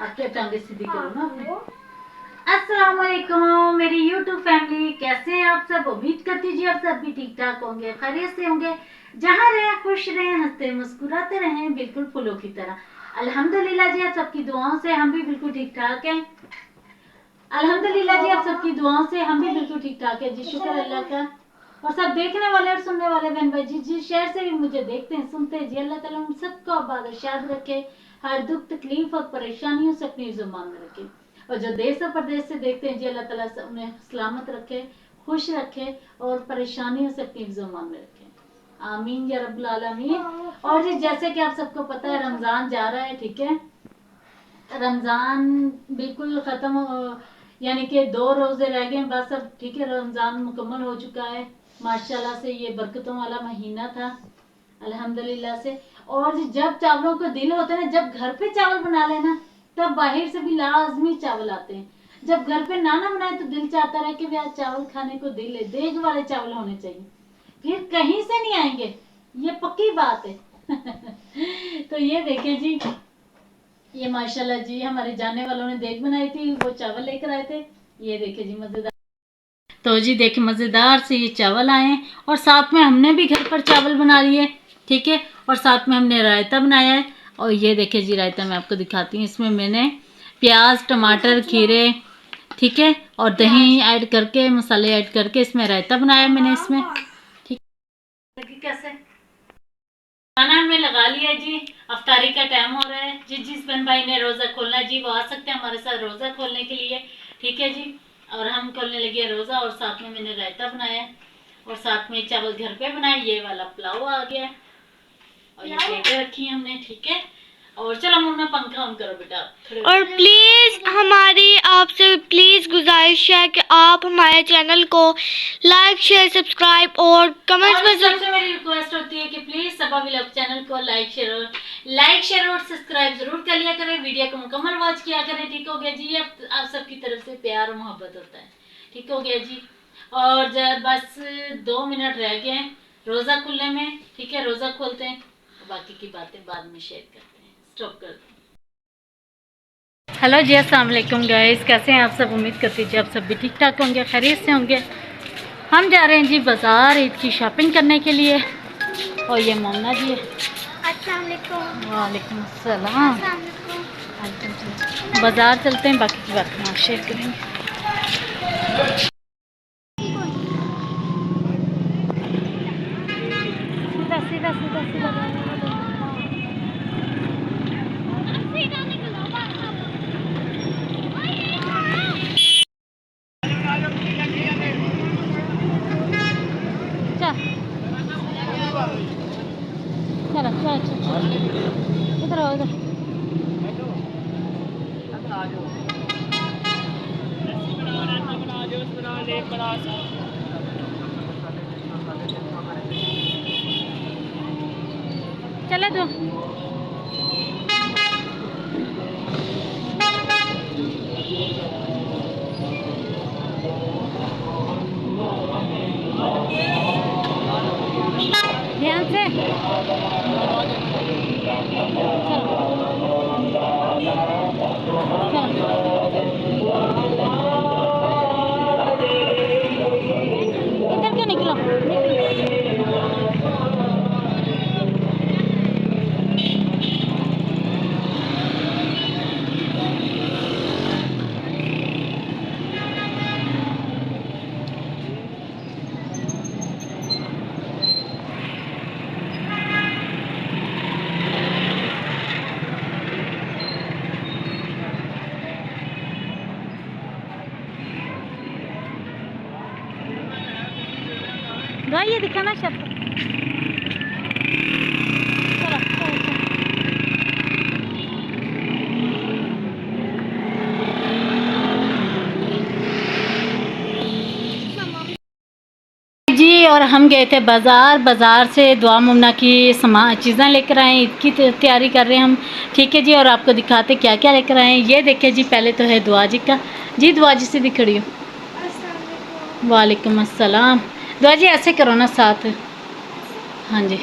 आपके टांगे सीधी करो ना अपने। अस्सलाम वालेकुम मेरी यूट्यूब फैमिली, कैसे हैं आप सब। उम्मीद करती जी आप सब भी ठीक ठाक होंगे, खैरियत से होंगे। जहाँ रहें खुश रहें, हंसते मुस्कुराते रहें, बिल्कुल फूलों की तरह। अल्हम्दुलिल्लाह जी आप सबकी दुआओं से हम भी बिल्कुल ठीक ठाक हैं। अल्हम्दुलिल्लाह जी आप सबकी दुआओं से हम भी बिल्कुल ठीक ठाक है जी, शुक्र अल्लाह का। और सब देखने वाले और सुनने वाले बहन भाई जी जिस शहर से भी मुझे देखते हैं सुनते हैं जी, अल्लाह ताला उन सबको आबाद शाद रखे, हर दुख तकलीफ और परेशानियों से अपनी जुबान में रखे। और जो देश और प्रदेश से देखते हैं जी, अल्लाह ताला उन्हें सलामत रखे, खुश रखे और परेशानियों से अपनी जुबान में रखे। आमीन या रब्बुल आलमीन। और जी जैसे कि आप सबको पता है रमजान जा रहा है, ठीक है। रमजान बिल्कुल खत्म, यानी कि 2 रोजे रह गए बस अब, ठीक है। रमजान मुकम्मल हो चुका है माशाल्लाह से। ये बरकतों वाला महीना था अल्हम्दुलिल्लाह से। और जब चावलों को दिल होता है ना, जब घर पे चावल बना लेना तब बाहर से भी लाजमी चावल आते हैं। जब घर पे ना बनाए तो दिल चाहता रहे कि यार चावल खाने को दिल है, देग वाले चावल होने चाहिए, फिर कहीं से नहीं आएंगे, ये पक्की बात है। तो ये देखिए जी, ये माशाल्लाह जी हमारे जानने वालों ने देग बनाई थी, वो चावल लेकर आए थे। ये देखिए जी मजेदार। तो जी देखिए मजेदार से ये चावल आए हैं और साथ में हमने भी घर पर चावल बना लिए, ठीक है। और साथ में हमने रायता बनाया है। और ये देखिए जी रायता मैं आपको दिखाती हूँ। इसमें मैंने प्याज टमाटर खीरे, ठीक है, और दही ऐड करके मसाले ऐड करके इसमें रायता बनाया मैंने इसमें, ठीक है। कैसे खाना हमने लगा लिया जी, अफ्तारी का टाइम हो रहा है। जिस बहन भाई ने रोज़ा खोलना है जी वो आ सकते हैं हमारे साथ रोज़ा खोलने के लिए, ठीक है जी। और हम खोलने लगे रोज़ा और साथ में मैंने रायता बनाया और साथ में चावल घर पे बनाए। ये वाला पुलाव आ गया और ये प्लेटें रखी हैं हमने, ठीक है। और चलो मम्मा पंखा ऑन करो बेटा। और प्लीज़ हमारी आपसे प्लीज़ गुजारिश है कि आप हमारे चैनल को लाइक शेयर सब्सक्राइब और कमेंट्स में सबसे मेरी रिक्वेस्ट होती है कि प्लीज सबा व्लॉग चैनल को लाइक शेयर और सब्सक्राइब जरूर कर लिया करें, वीडियो को मुकम्मल वॉच किया करें, ठीक हो गया जी। अब आप सबकी तरफ से प्यार और मोहब्बत होता है, ठीक हो गया जी। और जब बस 2 मिनट रह गए हैं रोज़ा खुलने में, ठीक है। रोज़ा खोलते हैं, बाकी की बातें बाद में शेयर करते हैं। स्टॉप करते हैं। हेलो जी, अस्सलाम वालेकुम गाइस, कैसे हैं आप सब। उम्मीद करती जी आप सब भी ठीक ठाक होंगे, खैरियत से होंगे। हम जा रहे हैं जी बाज़ार ईद की शॉपिंग करने के लिए। और ये मोमना जी है। अस्सलाम वालेकुम। वालेकुम अस्सलाम। बाज़ार चलते हैं, बाकी की बात हम शेयर करेंगे। सीधा सीधा सीधा सीधा चलो चलो चलो इधर आओ इधर। चलो तो ध्यान से इधर क्यों निकलो। ये दिखाना शर्ट। चलो चलो जी। और हम गए थे बाज़ार से दुआ मुमना की सामान चीज़ें लेकर आए, ईद की तैयारी कर रहे हैं हम, ठीक है जी। और आपको दिखाते क्या क्या लेकर आए हैं। ये देखिए जी, पहले तो है दुआ जी का। जी दुआ जी से दिख रही हो। वालेकुम अस्सलाम। दुआ जी ऐसे करो ना साथ, हाँ जी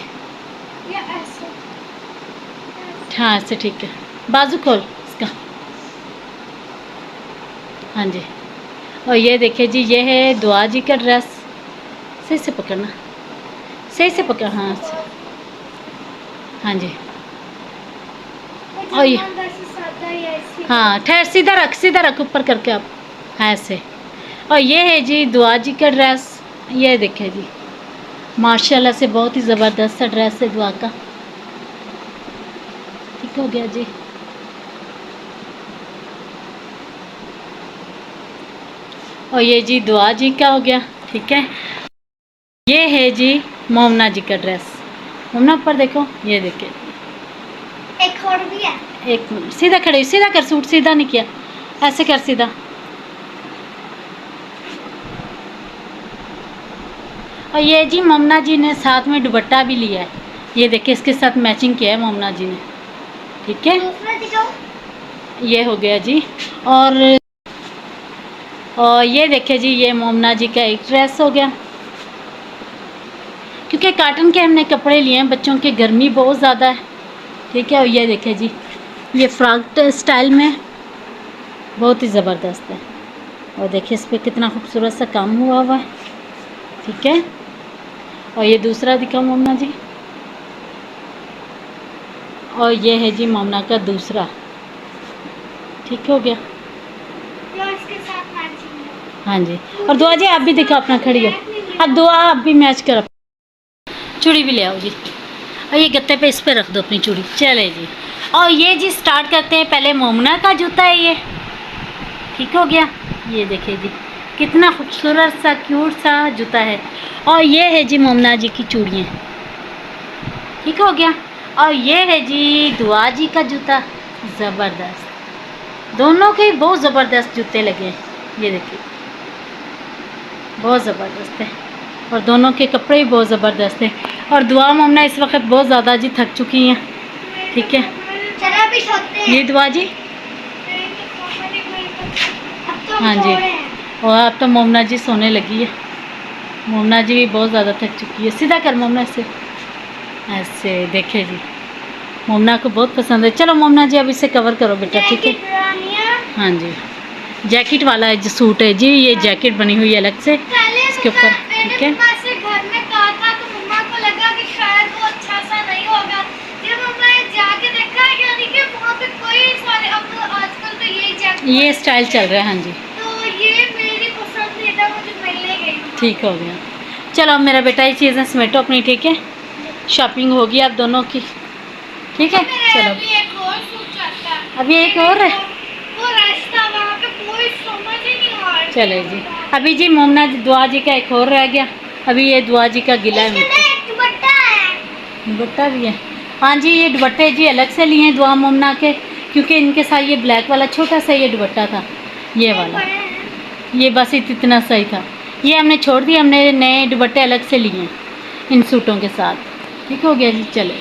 हाँ ऐसे ठीक है। बाजू खोल इसका, हाँ जी। और ये देखिए जी, ये है दुआ जी का ड्रेस। सही से पकड़ना, सही से पकड़, हाँ हाँ जी। और ये, हाँ ठहर, सीधा रख ऊपर करके आप, हाँ ऐसे। और ये है जी दुआ जी का ड्रेस। ये देखिए जी, माशाल्लाह से बहुत ही ज़बरदस्त सा ड्रेस है दुआ का। ठीक हो गया जी। और ये जी दुआ जी का हो गया। ठीक है। ये है जी मोमना जी का ड्रेस। मोमना ऊपर देखो, ये देखिए, एक और भी है। एक मिनट, सीधा खड़े, सीधा कर, सूट सीधा नहीं किया, ऐसे कर सीधा। और ये जी मोमना जी ने साथ में दुपट्टा भी लिया है। ये देखिए, इसके साथ मैचिंग किया है मोमना जी ने। ठीक है, दूसरा दिखाओ। ये हो गया जी। और ये देखिए जी, ये मोमना जी का एक ड्रेस हो गया। क्योंकि कॉटन के हमने कपड़े लिए हैं, बच्चों की गर्मी बहुत ज़्यादा है। ठीक है। और ये देखिए जी, ये फ्रॉक स्टाइल में बहुत ही ज़बरदस्त है। और देखिए इस पर कितना खूबसूरत सा काम हुआ है। ठीक है। और ये दूसरा दिखाऊं मोमना जी। और ये है जी मोमना का दूसरा। ठीक हो गया। जो इसके साथ मैचिंग है। हाँ जी। और दुआ जी आप भी दिखा, अपना खड़ी हो, अब दुआ आप भी मैच कर, चूड़ी भी ले आओ जी। और ये गत्ते पे इस पे रख दो अपनी चूड़ी। चले जी। और ये जी स्टार्ट करते हैं, पहले मोमना का जूता है ये। ठीक हो गया। ये देखिए जी, कितना खूबसूरत सा क्यूट सा जूता है। और ये है जी मोमना जी की चूड़ियाँ। ठीक हो गया। और ये है जी दुआ जी का जूता। ज़बरदस्त, दोनों के बहुत ज़बरदस्त जूते लगे हैं। ये देखिए, बहुत ज़बरदस्त है। और दोनों के कपड़े भी बहुत ज़बरदस्त हैं। और दुआ मोमना इस वक्त बहुत ज़्यादा जी थक चुकी हैं। ठीक है। चलो अभी सोते हैं। ये दुआ जी, अब तो हम हाँ सो जी। रहे हैं। और अब तो मोमना जी सोने लगी है। मोमना जी भी बहुत ज़्यादा थक चुकी है। सीधा कर मोमना से, ऐसे देखे जी, मोमना को बहुत पसंद है। चलो मोमना जी अब इसे कवर करो बेटा। ठीक है। हाँ जी, जैकेट वाला है जो सूट है जी, ये जैकेट बनी हुई है अलग से इसके ऊपर। ठीक है। से घर में कहा था तो मम्मा को लगा कि शायद वो अच्छा सा नहीं होगा। जब मम्मा ने जाके देखा यानी कि वहाँ पे कोई सारे, अब तो आजकल तो ये जैकेट, ये स्टाइल चल रहा है। हाँ जी। तो ये मेरी पसंदीदा मुझे मिलने गई। ठीक हो गया। चलो अब मेरा बेटा ये चीज़ें समेटो अपनी। ठीक है, शॉपिंग होगी आप दोनों की। ठीक है। चलो अभी एक और सूट चाहता है। अभी एक और है। वो रास्ता वहाँ पे कोई समझ ही नहीं आ रहा। चले जी, अभी जी मोमना जी दुआ जी का एक और रह गया। अभी ये दुआ जी का गिला है। एक दुपट्टा है। दुपट्टा भी है। हाँ जी, ये दुपट्टे जी अलग से लिए हैं दुआ मोमना के, क्योंकि इनके साथ ये ब्लैक वाला छोटा सा ये दुपट्टा था, ये वाला, ये बस इतना सही था। ये हमने छोड़ दिया, हमने नए दुपट्टे अलग से लिए हैं इन सूटों के साथ। ठीक हो गया जी। चले।